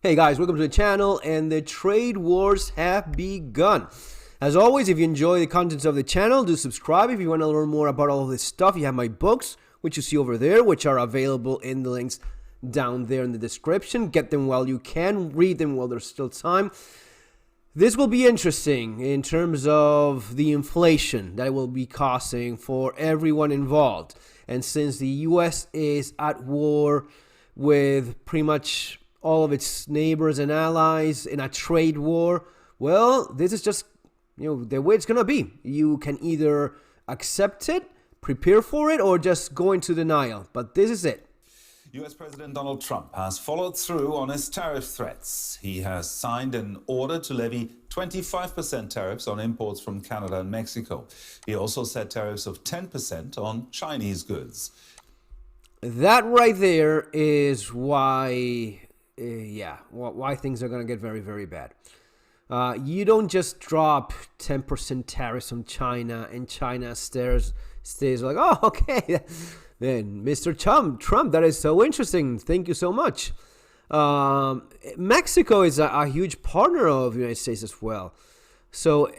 Hey guys, welcome to the channel, and the trade wars have begun. As always, if you enjoy the contents of the channel, do subscribe. If you want to learn more about all of this stuff, you have my books, which you see over there, which are available in the links down there in the description. Get them while you can, read them while there's still time. This will be interesting in terms of the inflation that it will be causing for everyone involved. And since the US is at war with pretty much all of its neighbors and allies in a trade war, well, this is just, the way it's going to be. You can either accept it, prepare for it, or just go into denial. But this is it. US President Donald Trump has followed through on his tariff threats. He has signed an order to levy 25% tariffs on imports from Canada and Mexico. He also set tariffs of 10% on Chinese goods. That right there is why things are going to get very, very bad. You don't just drop 10% tariffs on China and China stays like, oh, okay, then Mr. Trump, that is so interesting. Thank you so much. Mexico is a huge partner of the United States as well. So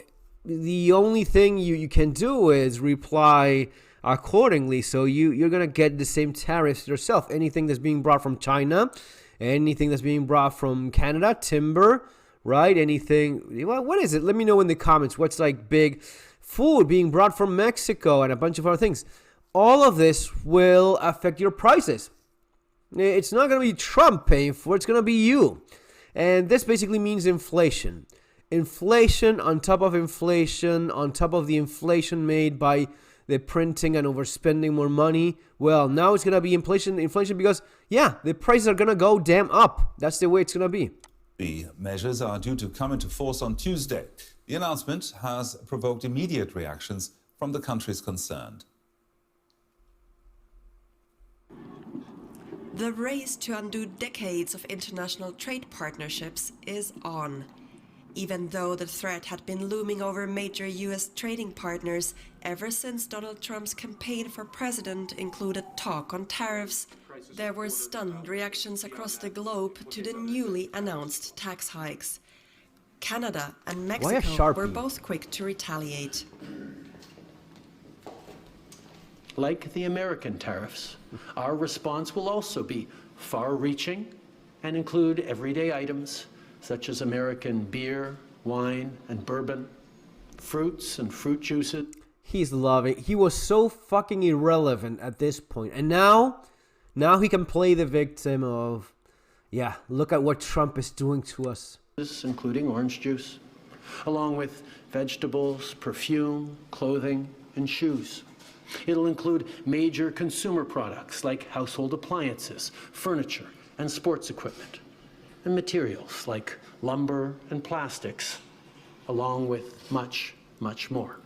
the only thing you can do is reply accordingly. So you're going to get the same tariffs yourself. Anything that's being brought from China, anything that's being brought from Canada, timber, right? Anything, what is it? Let me know in the comments. What's like big food being brought from Mexico and a bunch of other things. All of this will affect your prices. It's not going to be Trump paying for it. It's going to be you. And this basically means inflation. Inflation on top of inflation, on top of the inflation made by the printing and overspending more money. Well, now it's going to be inflation because, the prices are going to go damn up. That's the way it's going to be. The measures are due to come into force on Tuesday. The announcement has provoked immediate reactions from the countries concerned. The race to undo decades of international trade partnerships is on. Even though the threat had been looming over major U.S. trading partners ever since Donald Trump's campaign for president included talk on tariffs, there were stunned reactions across the globe to the newly announced tax hikes. Canada and Mexico were both quick to retaliate. Like the American tariffs, our response will also be far-reaching and include everyday items such as American beer, wine, and bourbon, fruits and fruit juices. He's loving. He was so fucking irrelevant at this point. And now he can play the victim of, look at what Trump is doing to us. Including orange juice, along with vegetables, perfume, clothing, and shoes. It'll include major consumer products like household appliances, furniture, and sports equipment, and materials like lumber and plastics, along with much, much more.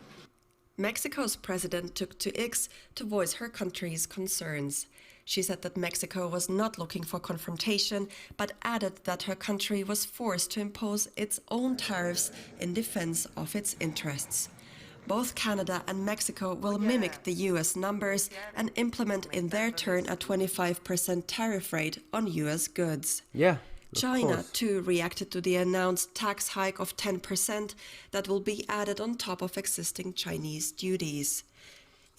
Mexico's president took to X to voice her country's concerns. She said that Mexico was not looking for confrontation, but added that her country was forced to impose its own tariffs in defense of its interests. Both Canada and Mexico will mimic the US numbers and implement in their turn a 25% tariff rate on US goods. China, too, reacted to the announced tax hike of 10% that will be added on top of existing Chinese duties.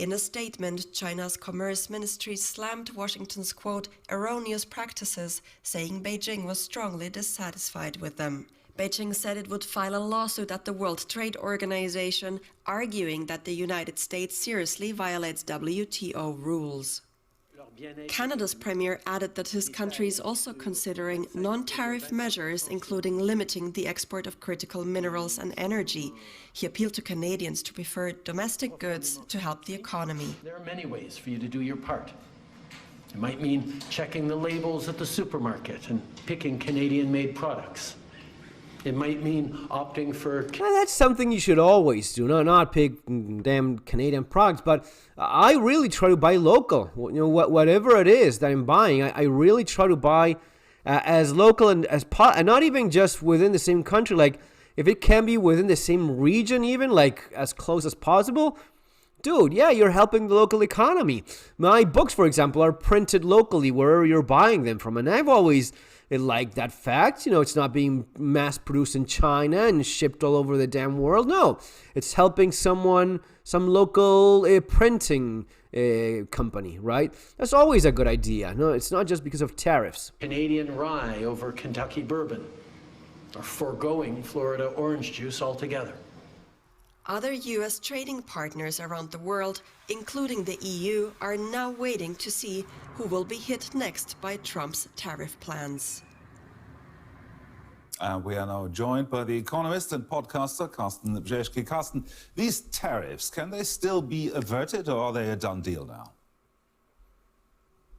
In a statement, China's Commerce Ministry slammed Washington's, quote, erroneous practices, saying Beijing was strongly dissatisfied with them. Beijing said it would file a lawsuit at the World Trade Organization, arguing that the United States seriously violates WTO rules. Canada's premier added that his country is also considering non-tariff measures, including limiting the export of critical minerals and energy. He appealed to Canadians to prefer domestic goods to help the economy. There are many ways for you to do your part. It might mean checking the labels at the supermarket and picking Canadian-made products. It might mean opting for... Well, that's something you should always do, not pick damn Canadian products, but I really try to buy local. Whatever it is that I'm buying, I really try to buy as local and and not even just within the same country. Like, if it can be within the same region even, like as close as possible, dude, you're helping the local economy. My books, for example, are printed locally wherever you're buying them from, and I've always like that fact. It's not being mass produced in China and shipped all over the damn world. No, it's helping some local printing company, right? That's always a good idea. No, it's not just because of tariffs. Canadian rye over Kentucky bourbon, or foregoing Florida orange juice altogether. Other U.S. trading partners around the world, including the EU, are now waiting to see who will be hit next by Trump's tariff plans. We are now joined by the economist and podcaster Carsten Brzeski. Carsten, these tariffs, can they still be averted, or are they a done deal now?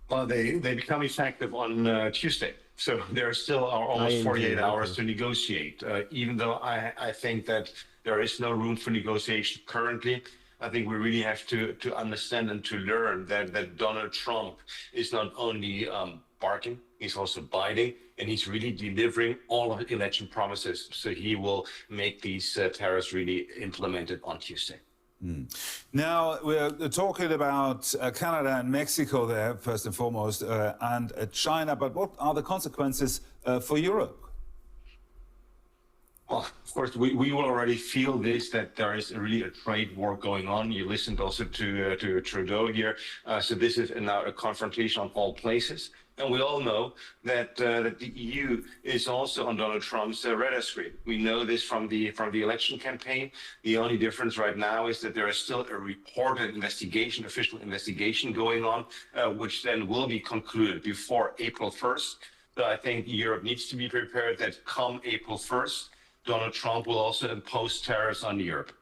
Well, they become effective on Tuesday. So there still are almost 48 hours to negotiate, even though I think that there is no room for negotiation currently. I think we really have to understand and to learn that Donald Trump is not only barking, he's also biting, and he's really delivering all of the election promises. So he will make these tariffs really implemented on Tuesday. Now, we're talking about Canada and Mexico there, first and foremost, and China, but what are the consequences for Europe? Well, of course, we will already feel this, that there is really a trade war going on. You listened also to Trudeau here. So this is now a confrontation on all places. And we all know that the EU is also on Donald Trump's radar screen. We know this from the election campaign. The only difference right now is that there is still a reported investigation, official investigation going on, which then will be concluded before April 1st. So I think Europe needs to be prepared that come April 1st, Donald Trump will also impose tariffs on Europe.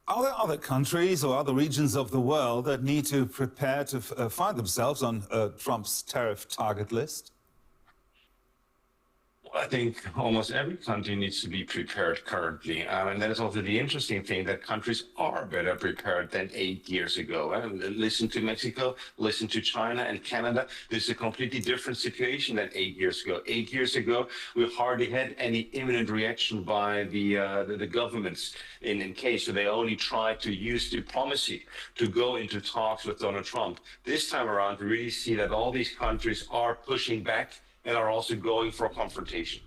Are there other countries or other regions of the world that need to prepare to find themselves on Trump's tariff target list? I think almost every country needs to be prepared currently. And that is also the interesting thing, that countries are better prepared than 8 years ago. Listen to Mexico, listen to China and Canada. This is a completely different situation than 8 years ago. 8 years ago, we hardly had any imminent reaction by the governments in case. So they only tried to use diplomacy to go into talks with Donald Trump. This time around, we really see that all these countries are pushing back and are also going for confrontation.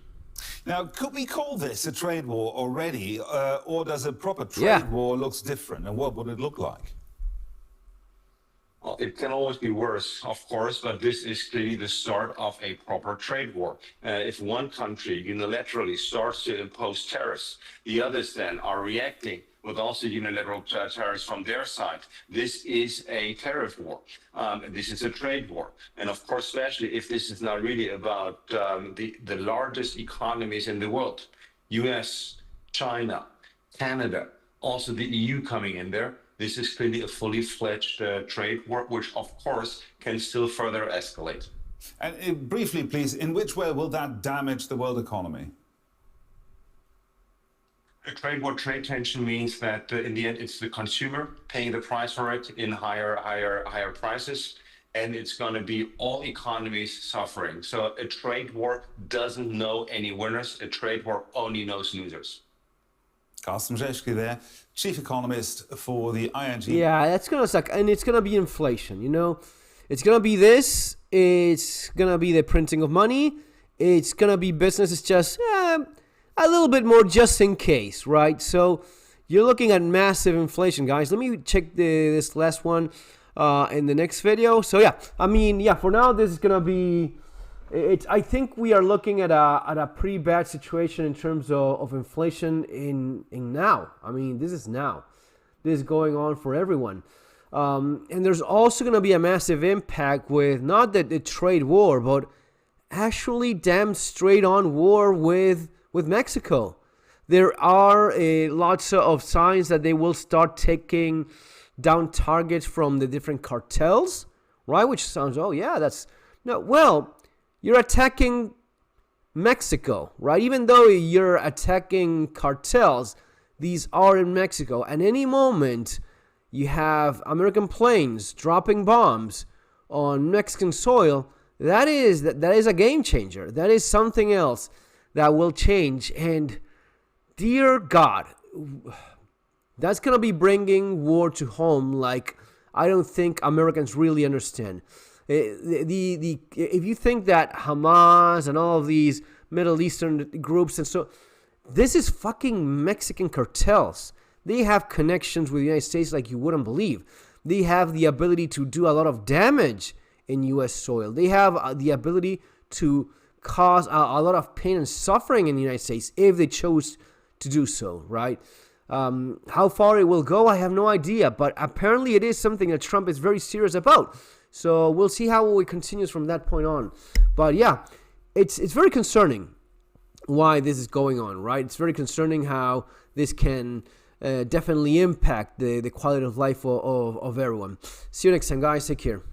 Now, could we call this a trade war already, or does a proper trade war look different, and what would it look like? Well, it can always be worse, of course, but this is clearly the start of a proper trade war. If one country unilaterally starts to impose tariffs, the others then are reacting with also unilateral tariffs from their side. This is a tariff war. This is a trade war. And of course, especially if this is not really about the largest economies in the world, US, China, Canada, also the EU coming in there, this is clearly a fully fledged trade war, which of course can still further escalate. And briefly, please, in which way will that damage the world economy? A trade war, trade tension means that in the end, it's the consumer paying the price for it in higher prices, and it's going to be all economies suffering. So a trade war doesn't know any winners. A trade war only knows losers. Carsten Brzeski there, chief economist for the ING. Yeah, that's going to suck. And it's going to be inflation, It's going to be this. It's going to be the printing of money. It's going to be business. It's just a little bit more just in case, right? So you're looking at massive inflation, guys. Let me check this last one in the next video. So for now, this is going to be... I think we are looking at a pretty bad situation in terms of inflation in now. I mean, this is now. This is going on for everyone. And there's also going to be a massive impact with not the trade war, but actually damn straight on war with Mexico. There are lots of signs that they will start taking down targets from the different cartels, right? Which sounds, you're attacking Mexico, right? Even though you're attacking cartels, these are in Mexico. At any moment, you have American planes dropping bombs on Mexican soil. That is a game changer. That is something else that will change. And dear God, that's going to be bringing war to home like I don't think Americans really understand. If you think that Hamas and all of these Middle Eastern groups and so, this is fucking Mexican cartels. They have connections with the United States like you wouldn't believe. They have the ability to do a lot of damage in U.S. soil. They have the ability to cause a lot of pain and suffering in the United States if they chose to do so, right? How far it will go, I have no idea. But apparently it is something that Trump is very serious about. So we'll see how it continues from that point on. But yeah, it's very concerning why this is going on, right? It's very concerning how this can definitely impact the quality of life of everyone. See you next time, guys. Take care.